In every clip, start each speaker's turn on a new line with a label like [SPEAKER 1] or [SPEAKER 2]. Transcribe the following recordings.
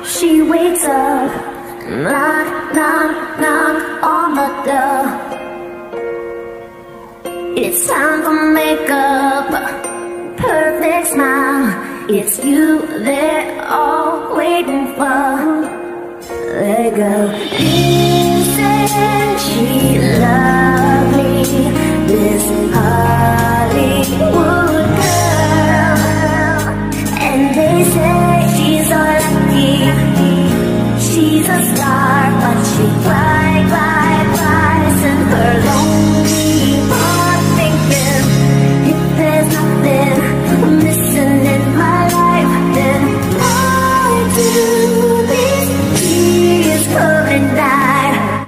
[SPEAKER 1] She wakes up, knock, knock, knock on the door. It's time for makeup, perfect smile. It's you they're all waiting for. Let go. Isn't she lovely, this Hollywood girl? And they say she's so lucky. She's a star, but she flies in her lonely heart, thinking if there's nothing missing in my life, then why do these tears come and die?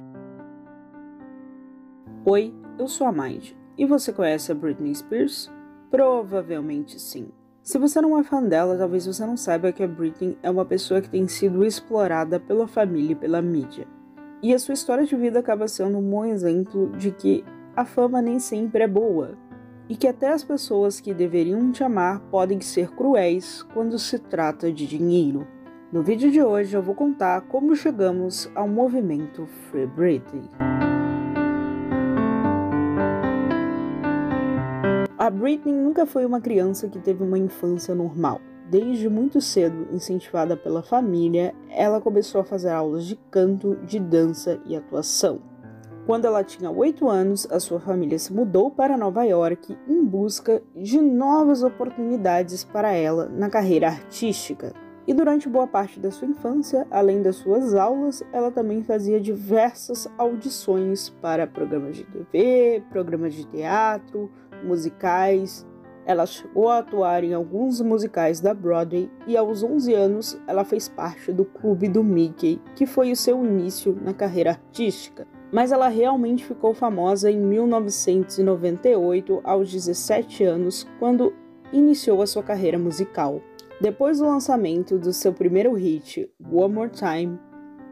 [SPEAKER 2] Oi, eu sou a Mind. E você conhece a Britney Spears? Provavelmente sim. Se você não é fã dela, talvez você não saiba que a Britney é uma pessoa que tem sido explorada pela família e pela mídia. E a sua história de vida acaba sendo um bom exemplo de que a fama nem sempre é boa. E que até as pessoas que deveriam te amar podem ser cruéis quando se trata de dinheiro. No vídeo de hoje eu vou contar como chegamos ao movimento Free Britney. A Britney nunca foi uma criança que teve uma infância normal. Desde muito cedo, incentivada pela família, ela começou a fazer aulas de canto, de dança e atuação. Quando ela tinha 8 anos, a sua família se mudou para Nova York em busca de novas oportunidades para ela na carreira artística. E durante boa parte da sua infância, além das suas aulas, ela também fazia diversas audições para programas de TV, programas de teatro, musicais. Ela chegou a atuar em alguns musicais da Broadway e aos 11 anos ela fez parte do Clube do Mickey, que foi o seu início na carreira artística. Mas ela realmente ficou famosa em 1998, aos 17 anos, quando iniciou a sua carreira musical. Depois do lançamento do seu primeiro hit, One More Time,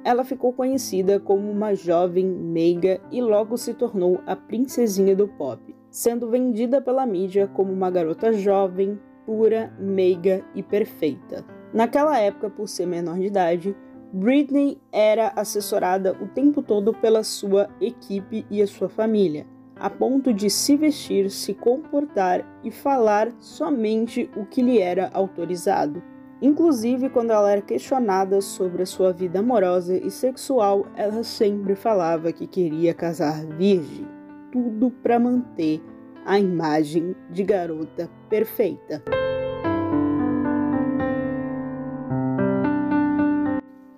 [SPEAKER 2] ela ficou conhecida como uma jovem meiga e logo se tornou a princesinha do pop, sendo vendida pela mídia como uma garota jovem, pura, meiga e perfeita. Naquela época, por ser menor de idade, Britney era assessorada o tempo todo pela sua equipe e a sua família, a ponto de se vestir, se comportar e falar somente o que lhe era autorizado. Inclusive, quando ela era questionada sobre a sua vida amorosa e sexual, ela sempre falava que queria casar virgem. Tudo para manter a imagem de garota perfeita.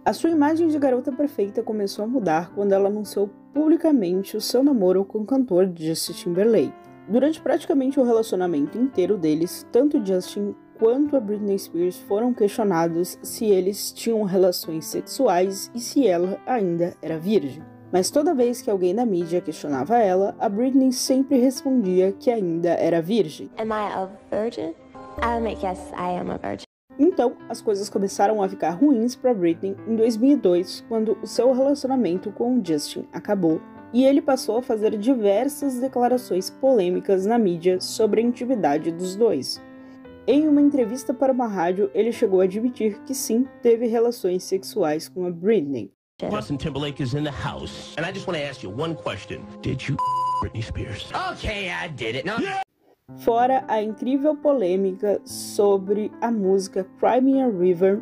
[SPEAKER 2] A sua imagem de garota perfeita começou a mudar quando ela anunciou publicamente o seu namoro com o cantor Justin Timberlake. Durante praticamente o relacionamento inteiro deles, tanto Justin quanto a Britney Spears foram questionados se eles tinham relações sexuais e se ela ainda era virgem. Mas toda vez que alguém da mídia questionava ela, a Britney sempre respondia que ainda era virgem.
[SPEAKER 3] Am I a virgin? I'll make yes, I am a virgin.
[SPEAKER 2] Então, as coisas começaram a ficar ruins para Britney em 2002, quando o seu relacionamento com o Justin acabou, e ele passou a fazer diversas declarações polêmicas na mídia sobre a intimidade dos dois. Em uma entrevista para uma rádio, ele chegou a admitir que sim, teve relações sexuais com a Britney.
[SPEAKER 4] Justin Timberlake is in the house, and I just want to ask you one question. Did you Britney Spears? Okay, I did it. No.
[SPEAKER 2] Fora a incrível polêmica sobre a música Cry Me a River.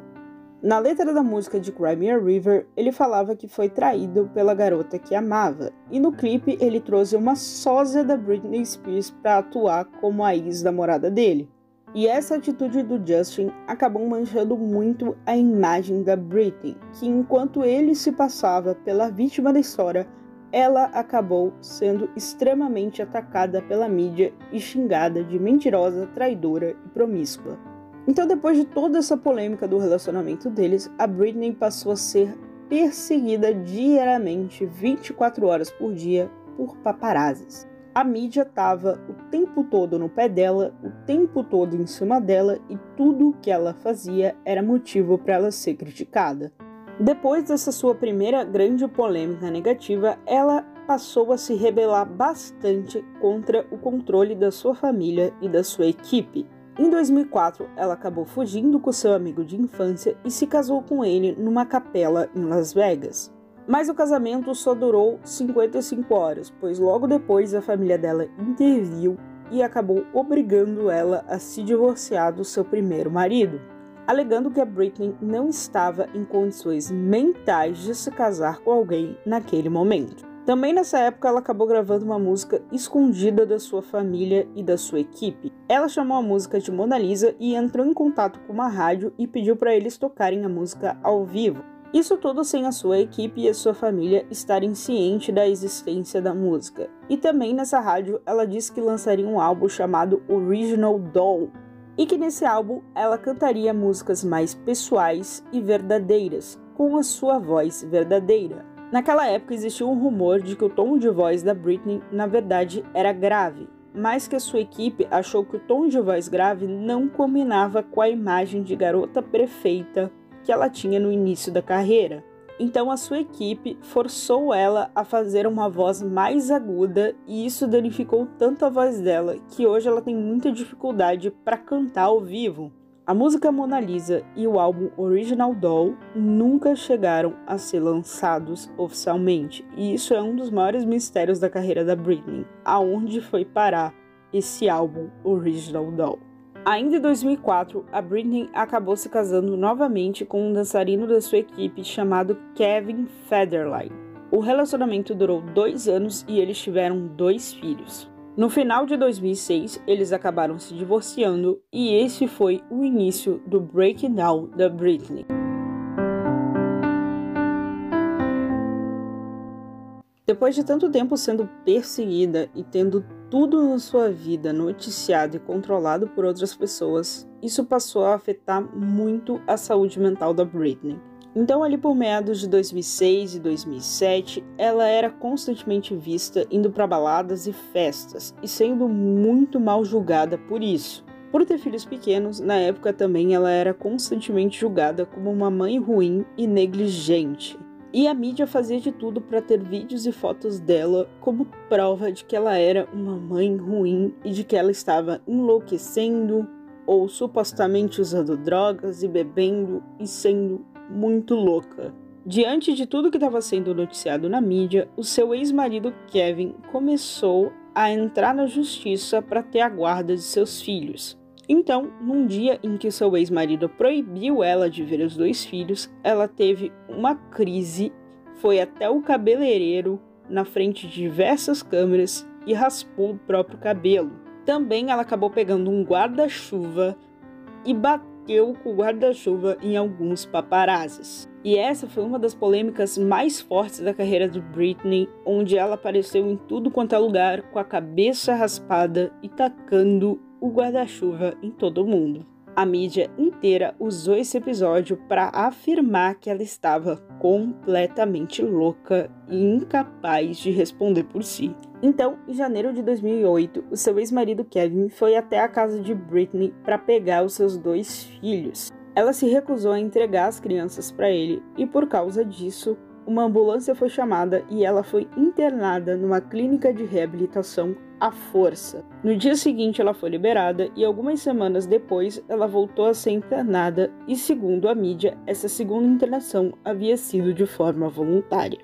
[SPEAKER 2] Na letra da música de Cry Me a River, ele falava que foi traído pela garota que amava, e no clipe ele trouxe uma sósia da Britney Spears para atuar como a ex-namorada dele. E essa atitude do Justin acabou manchando muito a imagem da Britney, que enquanto ele se passava pela vítima da história, ela acabou sendo extremamente atacada pela mídia e xingada de mentirosa, traidora e promíscua. Então, depois de toda essa polêmica do relacionamento deles, a Britney passou a ser perseguida diariamente, 24 horas por dia, por paparazzis. A mídia estava o tempo todo no pé dela, o tempo todo em cima dela, e tudo o que ela fazia era motivo para ela ser criticada. Depois dessa sua primeira grande polêmica negativa, ela passou a se rebelar bastante contra o controle da sua família e da sua equipe. Em 2004, ela acabou fugindo com seu amigo de infância e se casou com ele numa capela em Las Vegas. Mas o casamento só durou 55 horas, pois logo depois a família dela interviu e acabou obrigando ela a se divorciar do seu primeiro marido, alegando que a Britney não estava em condições mentais de se casar com alguém naquele momento. Também nessa época ela acabou gravando uma música escondida da sua família e da sua equipe. Ela chamou a música de Mona Lisa e entrou em contato com uma rádio e pediu para eles tocarem a música ao vivo. Isso tudo sem a sua equipe e a sua família estarem cientes da existência da música. E também nessa rádio ela disse que lançaria um álbum chamado Original Doll, e que nesse álbum ela cantaria músicas mais pessoais e verdadeiras, com a sua voz verdadeira. Naquela época existia um rumor de que o tom de voz da Britney na verdade era grave, mas que a sua equipe achou que o tom de voz grave não combinava com a imagem de garota perfeita que ela tinha no início da carreira. Então a sua equipe forçou ela a fazer uma voz mais aguda e isso danificou tanto a voz dela que hoje ela tem muita dificuldade para cantar ao vivo. A música Mona Lisa e o álbum Original Doll nunca chegaram a ser lançados oficialmente, e isso é um dos maiores mistérios da carreira da Britney, aonde foi parar esse álbum Original Doll. Ainda em 2004, a Britney acabou se casando novamente com um dançarino da sua equipe chamado Kevin Federline. O relacionamento durou 2 anos e eles tiveram 2 filhos. No final de 2006, eles acabaram se divorciando e esse foi o início do breakdown da Britney. Depois de tanto tempo sendo perseguida e tendo tudo na sua vida noticiado e controlado por outras pessoas, isso passou a afetar muito a saúde mental da Britney. Então, ali por meados de 2006 e 2007, ela era constantemente vista indo para baladas e festas, e sendo muito mal julgada por isso. Por ter filhos pequenos, na época também ela era constantemente julgada como uma mãe ruim e negligente. E a mídia fazia de tudo para ter vídeos e fotos dela como prova de que ela era uma mãe ruim e de que ela estava enlouquecendo ou supostamente usando drogas e bebendo e sendo muito louca. Diante de tudo que estava sendo noticiado na mídia, o seu ex-marido Kevin começou a entrar na justiça para ter a guarda de seus filhos. Então, num dia em que seu ex-marido proibiu ela de ver os 2 filhos, ela teve uma crise, foi até o cabeleireiro na frente de diversas câmeras e raspou o próprio cabelo. Também ela acabou pegando um guarda-chuva e bateu com o guarda-chuva em alguns paparazzis. E essa foi uma das polêmicas mais fortes da carreira de Britney, onde ela apareceu em tudo quanto é lugar com a cabeça raspada e tacando o guarda-chuva em todo mundo. A mídia inteira usou esse episódio para afirmar que ela estava completamente louca e incapaz de responder por si. Então, em janeiro de 2008, o seu ex-marido Kevin foi até a casa de Britney para pegar os seus 2 filhos. Ela se recusou a entregar as crianças para ele e, por causa disso, uma ambulância foi chamada e ela foi internada numa clínica de reabilitação à força. No dia seguinte ela foi liberada e algumas semanas depois ela voltou a ser internada e, segundo a mídia, essa segunda internação havia sido de forma voluntária.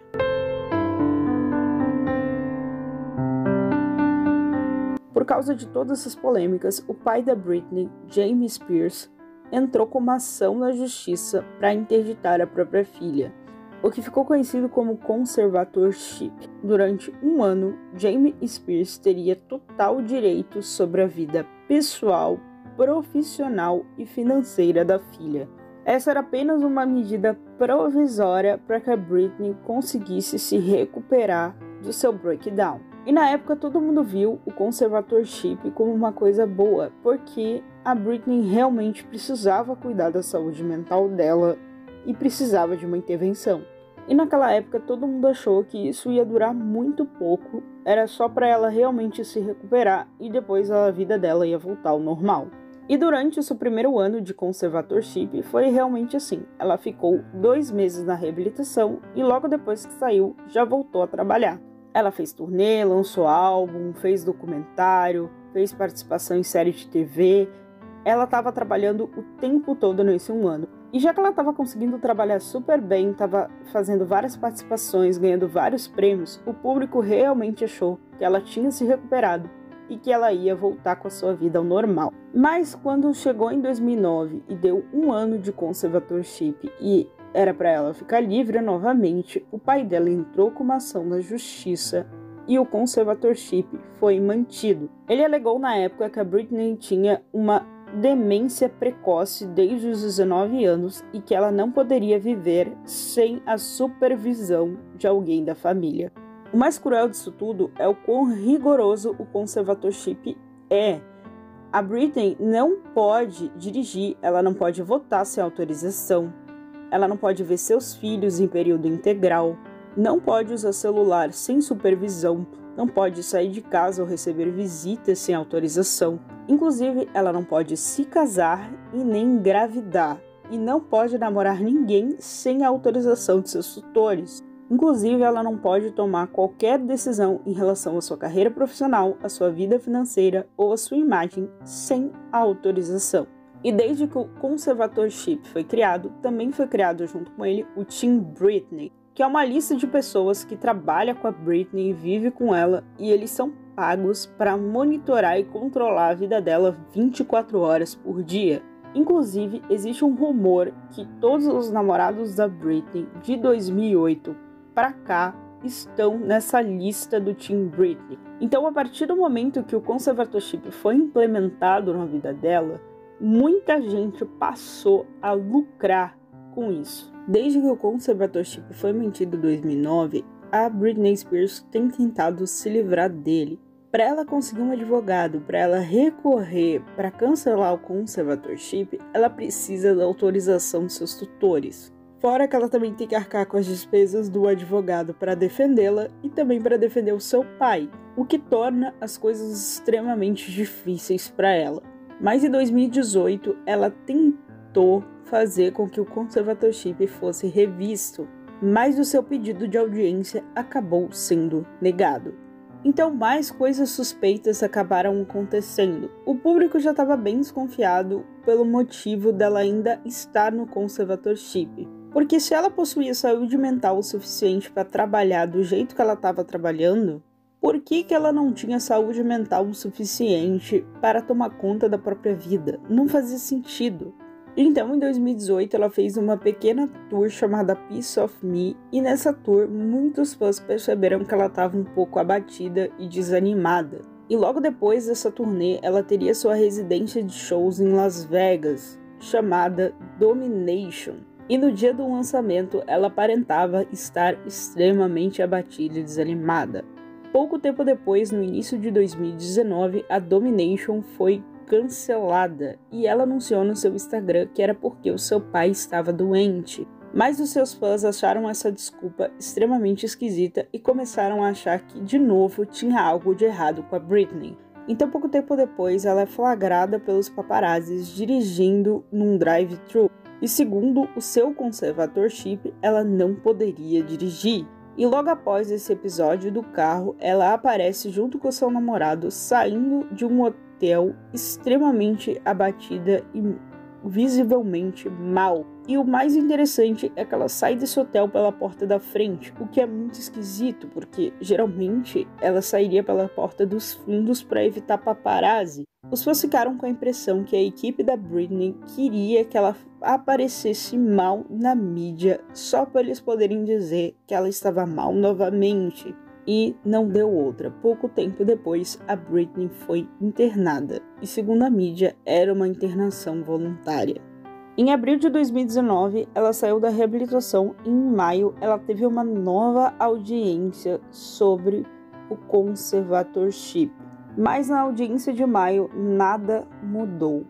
[SPEAKER 2] Por causa de todas essas polêmicas, o pai da Britney, Jamie Spears, entrou com uma ação na justiça para interditar a própria filha, o que ficou conhecido como conservatorship. Durante 1 ano, Jamie Spears teria total direito sobre a vida pessoal, profissional e financeira da filha. Essa era apenas uma medida provisória para que a Britney conseguisse se recuperar do seu breakdown. E na época todo mundo viu o conservatorship como uma coisa boa, porque a Britney realmente precisava cuidar da saúde mental dela e precisava de uma intervenção. E naquela época todo mundo achou que isso ia durar muito pouco, era só para ela realmente se recuperar e depois a vida dela ia voltar ao normal. E durante o seu primeiro ano de conservatorship foi realmente assim. Ela ficou 2 meses na reabilitação e logo depois que saiu já voltou a trabalhar. Ela fez turnê, lançou álbum, fez documentário, fez participação em série de TV ela estava trabalhando o tempo todo nesse um ano. E já que ela estava conseguindo trabalhar super bem, estava fazendo várias participações, ganhando vários prêmios, o público realmente achou que ela tinha se recuperado e que ela ia voltar com a sua vida ao normal. Mas quando chegou em 2009 e deu um ano de conservatorship e era para ela ficar livre novamente, o pai dela entrou com uma ação na justiça e o conservatorship foi mantido. Ele alegou na época que a Britney tinha uma demência precoce desde os 19 anos e que ela não poderia viver sem a supervisão de alguém da família. O mais cruel disso tudo é o quão rigoroso o conservatorship é. A Britney não pode dirigir, ela não pode votar sem autorização, ela não pode ver seus filhos em período integral, não pode usar celular sem supervisão, não pode sair de casa ou receber visitas sem autorização. Inclusive, ela não pode se casar e nem engravidar, e não pode namorar ninguém sem a autorização de seus tutores. Inclusive, ela não pode tomar qualquer decisão em relação à sua carreira profissional, à sua vida financeira ou à sua imagem sem a autorização. E desde que o conservatorship foi criado, também foi criado junto com ele o Team Britney, que é uma lista de pessoas que trabalha com a Britney e vive com ela, e eles são pagos para monitorar e controlar a vida dela 24 horas por dia. Inclusive, existe um rumor que todos os namorados da Britney de 2008 para cá estão nessa lista do Team Britney. Então, a partir do momento que o conservatorship foi implementado na vida dela, muita gente passou a lucrar com isso. Desde que o conservatorship foi mantido em 2009, a Britney Spears tem tentado se livrar dele. Para ela conseguir um advogado, para ela recorrer, para cancelar o conservatorship, ela precisa da autorização de seus tutores. Fora que ela também tem que arcar com as despesas do advogado para defendê-la e também para defender o seu pai, o que torna as coisas extremamente difíceis para ela. Mas em 2018, ela tentou fazer com que o conservatorship fosse revisto, mas o seu pedido de audiência acabou sendo negado. Então, mais coisas suspeitas acabaram acontecendo. O público já estava bem desconfiado pelo motivo dela ainda estar no conservatorship, porque se ela possuía saúde mental o suficiente para trabalhar do jeito que ela estava trabalhando, por que ela não tinha saúde mental o suficiente para tomar conta da própria vida? Não fazia sentido. Então, em 2018, ela fez uma pequena tour chamada Piece of Me, e nessa tour, muitos fãs perceberam que ela estava um pouco abatida e desanimada. E logo depois dessa turnê, ela teria sua residência de shows em Las Vegas, chamada Domination. E no dia do lançamento, ela aparentava estar extremamente abatida e desanimada. Pouco tempo depois, no início de 2019, a Domination foi cancelada e ela anunciou no seu Instagram que era porque o seu pai estava doente. Mas os seus fãs acharam essa desculpa extremamente esquisita e começaram a achar que de novo tinha algo de errado com a Britney. Então, pouco tempo depois, ela é flagrada pelos paparazzis dirigindo num drive-thru e, segundo o seu conservatorship, ela não poderia dirigir. E logo após esse episódio do carro, ela aparece junto com seu namorado saindo de um hotel extremamente abatida e visivelmente mal. E o mais interessante é que ela sai desse hotel pela porta da frente, o que é muito esquisito, porque geralmente ela sairia pela porta dos fundos para evitar paparazzi. Os fãs ficaram com a impressão que a equipe da Britney queria que ela aparecesse mal na mídia só para eles poderem dizer que ela estava mal novamente. E não deu outra. Pouco tempo depois, a Britney foi internada. E segundo a mídia, era uma internação voluntária. Em abril de 2019, ela saiu da reabilitação e em maio ela teve uma nova audiência sobre o conservatorship. Mas na audiência de maio, nada mudou.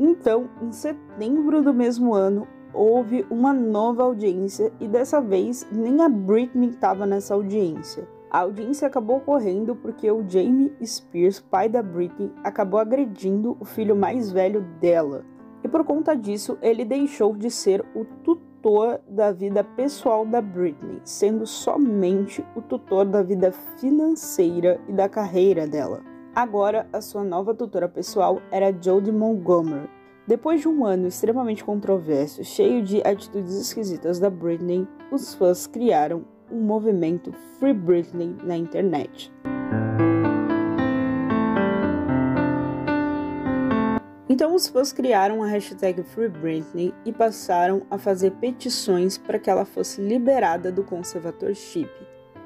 [SPEAKER 2] Então, em setembro do mesmo ano, houve uma nova audiência e dessa vez nem a Britney estava nessa audiência. A audiência acabou ocorrendo porque o Jamie Spears, pai da Britney, acabou agredindo o filho mais velho dela. E por conta disso, ele deixou de ser o tutor da vida pessoal da Britney, sendo somente o tutor da vida financeira e da carreira dela. Agora, a sua nova tutora pessoal era Jodie Montgomery. Depois de um ano extremamente controverso, cheio de atitudes esquisitas da Britney, os fãs criaram um movimento Free Britney na internet. Então os fãs criaram a hashtag Free Britney e passaram a fazer petições para que ela fosse liberada do conservatorship.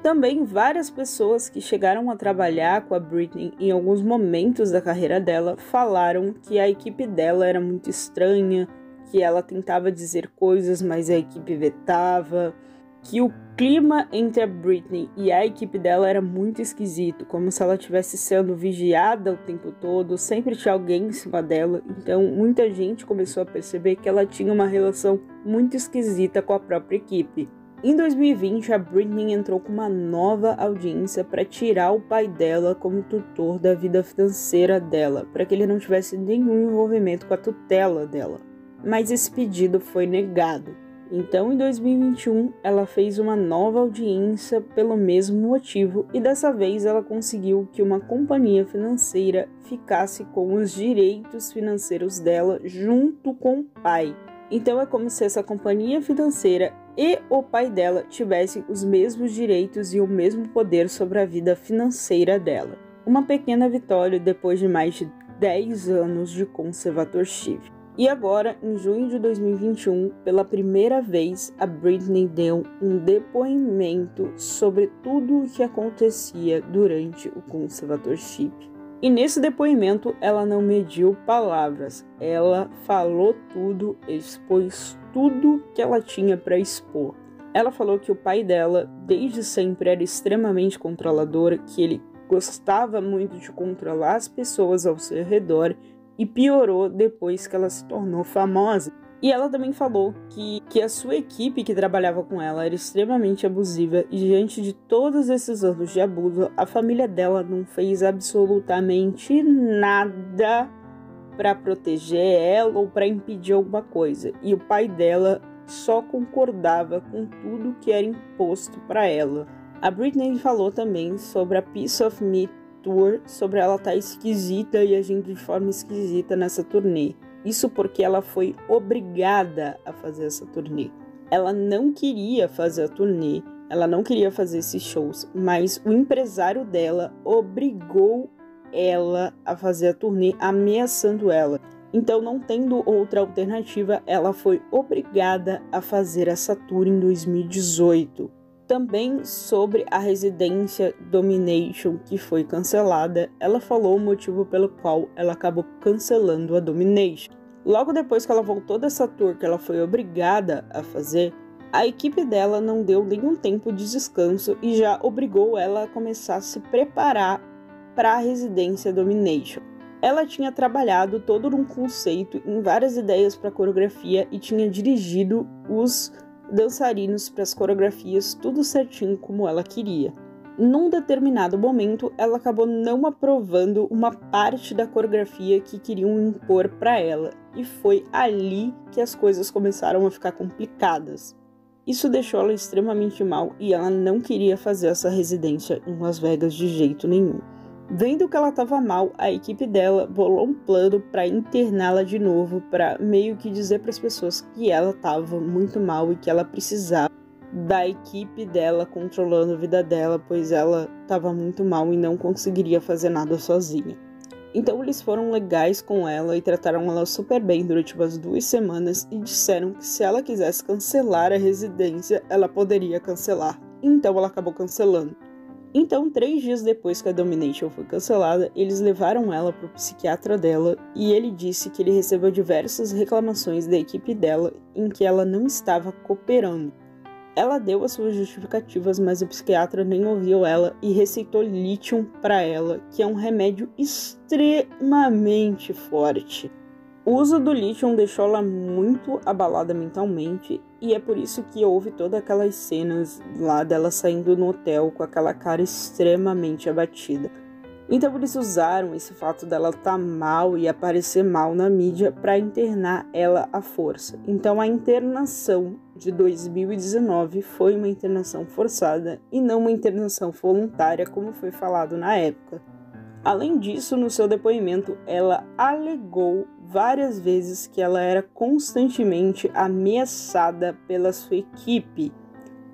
[SPEAKER 2] Também várias pessoas que chegaram a trabalhar com a Britney em alguns momentos da carreira dela falaram que a equipe dela era muito estranha, que ela tentava dizer coisas, mas a equipe vetava, que o clima entre a Britney e a equipe dela era muito esquisito, como se ela estivesse sendo vigiada o tempo todo, sempre tinha alguém em cima dela. Então muita gente começou a perceber que ela tinha uma relação muito esquisita com a própria equipe. Em 2020, a Britney entrou com uma nova audiência para tirar o pai dela como tutor da vida financeira dela, para que ele não tivesse nenhum envolvimento com a tutela dela. Mas esse pedido foi negado. Então, em 2021, ela fez uma nova audiência pelo mesmo motivo e dessa vez ela conseguiu que uma companhia financeira ficasse com os direitos financeiros dela junto com o pai. Então é como se essa companhia financeira e o pai dela tivessem os mesmos direitos e o mesmo poder sobre a vida financeira dela. Uma pequena vitória depois de mais de 10 anos de conservatorship. E agora, em junho de 2021, pela primeira vez, a Britney deu um depoimento sobre tudo o que acontecia durante o conservatorship. E nesse depoimento, ela não mediu palavras, ela falou tudo, expôs tudo que ela tinha para expor. Ela falou que o pai dela, desde sempre, era extremamente controlador, que ele gostava muito de controlar as pessoas ao seu redor e piorou depois que ela se tornou famosa. E ela também falou que a sua equipe que trabalhava com ela era extremamente abusiva e diante de todos esses anos de abuso, a família dela não fez absolutamente nada para proteger ela ou para impedir alguma coisa. E o pai dela só concordava com tudo que era imposto para ela. A Britney falou também sobre a Piece of Me Tour, sobre ela estar esquisita e agindo de forma esquisita nessa turnê. Isso porque ela foi obrigada a fazer essa turnê. Ela não queria fazer a turnê, ela não queria fazer esses shows, mas o empresário dela obrigou ela a fazer a turnê, ameaçando ela. Então, não tendo outra alternativa, ela foi obrigada a fazer essa tour em 2018. Também sobre a residência Domination, que foi cancelada, ela falou o motivo pelo qual ela acabou cancelando a Domination. Logo depois que ela voltou dessa tour que ela foi obrigada a fazer, a equipe dela não deu nenhum tempo de descanso e já obrigou ela a começar a se preparar para a residência Domination. Ela tinha trabalhado todo um conceito em várias ideias para coreografia e tinha dirigido os dançarinos para as coreografias, tudo certinho como ela queria. Num determinado momento, ela acabou não aprovando uma parte da coreografia que queriam impor para ela, e foi ali que as coisas começaram a ficar complicadas. Isso deixou ela extremamente mal e ela não queria fazer essa residência em Las Vegas de jeito nenhum. Vendo que ela estava mal, a equipe dela bolou um plano para interná-la de novo, para meio que dizer para as pessoas que ela estava muito mal e que ela precisava da equipe dela controlando a vida dela, pois ela estava muito mal e não conseguiria fazer nada sozinha. Então eles foram legais com ela e trataram ela super bem durante umas 2 semanas e disseram que se ela quisesse cancelar a residência, ela poderia cancelar. Então ela acabou cancelando. Então, 3 dias depois que a Domination foi cancelada, eles levaram ela para o psiquiatra dela e ele disse que ele recebeu diversas reclamações da equipe dela em que ela não estava cooperando. Ela deu as suas justificativas, mas o psiquiatra nem ouviu ela e receitou Lithium para ela, que é um remédio extremamente forte. O uso do Lithium deixou ela muito abalada mentalmente e é por isso que houve todas aquelas cenas lá dela saindo no hotel com aquela cara extremamente abatida. Então eles usaram esse fato dela estar mal e aparecer mal na mídia para internar ela à força. Então a internação de 2019 foi uma internação forçada e não uma internação voluntária como foi falado na época. Além disso, no seu depoimento, ela alegou várias vezes que ela era constantemente ameaçada pela sua equipe.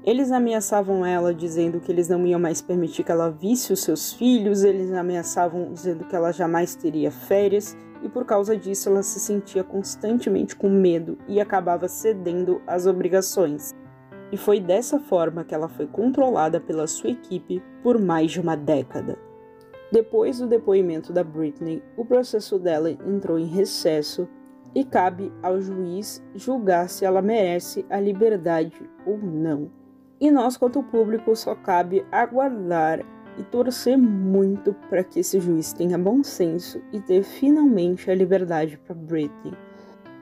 [SPEAKER 2] Eles ameaçavam ela dizendo que eles não iam mais permitir que ela visse os seus filhos, eles ameaçavam dizendo que ela jamais teria férias, e por causa disso ela se sentia constantemente com medo e acabava cedendo às obrigações. E foi dessa forma que ela foi controlada pela sua equipe por mais de uma década. Depois do depoimento da Britney, o processo dela entrou em recesso e cabe ao juiz julgar se ela merece a liberdade ou não. E nós, quanto público, só cabe aguardar e torcer muito para que esse juiz tenha bom senso e dê finalmente a liberdade para Britney.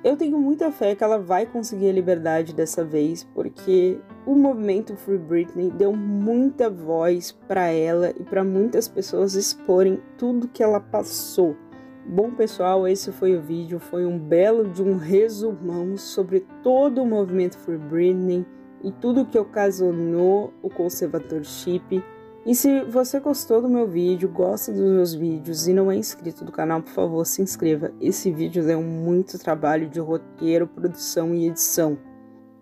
[SPEAKER 2] Eu tenho muita fé que ela vai conseguir a liberdade dessa vez, porque o movimento Free Britney deu muita voz para ela e para muitas pessoas exporem tudo que ela passou. Bom, pessoal, esse foi o vídeo, foi um belo de um resumão sobre todo o movimento Free Britney e tudo que ocasionou o conservatorship. E se você gostou do meu vídeo, gosta dos meus vídeos e não é inscrito do canal, por favor, se inscreva. Esse vídeo deu muito trabalho de roteiro, produção e edição.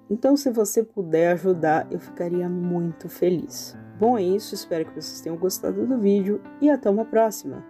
[SPEAKER 2] Então, se você puder ajudar, eu ficaria muito feliz. Bom, é isso. Espero que vocês tenham gostado do vídeo e até uma próxima.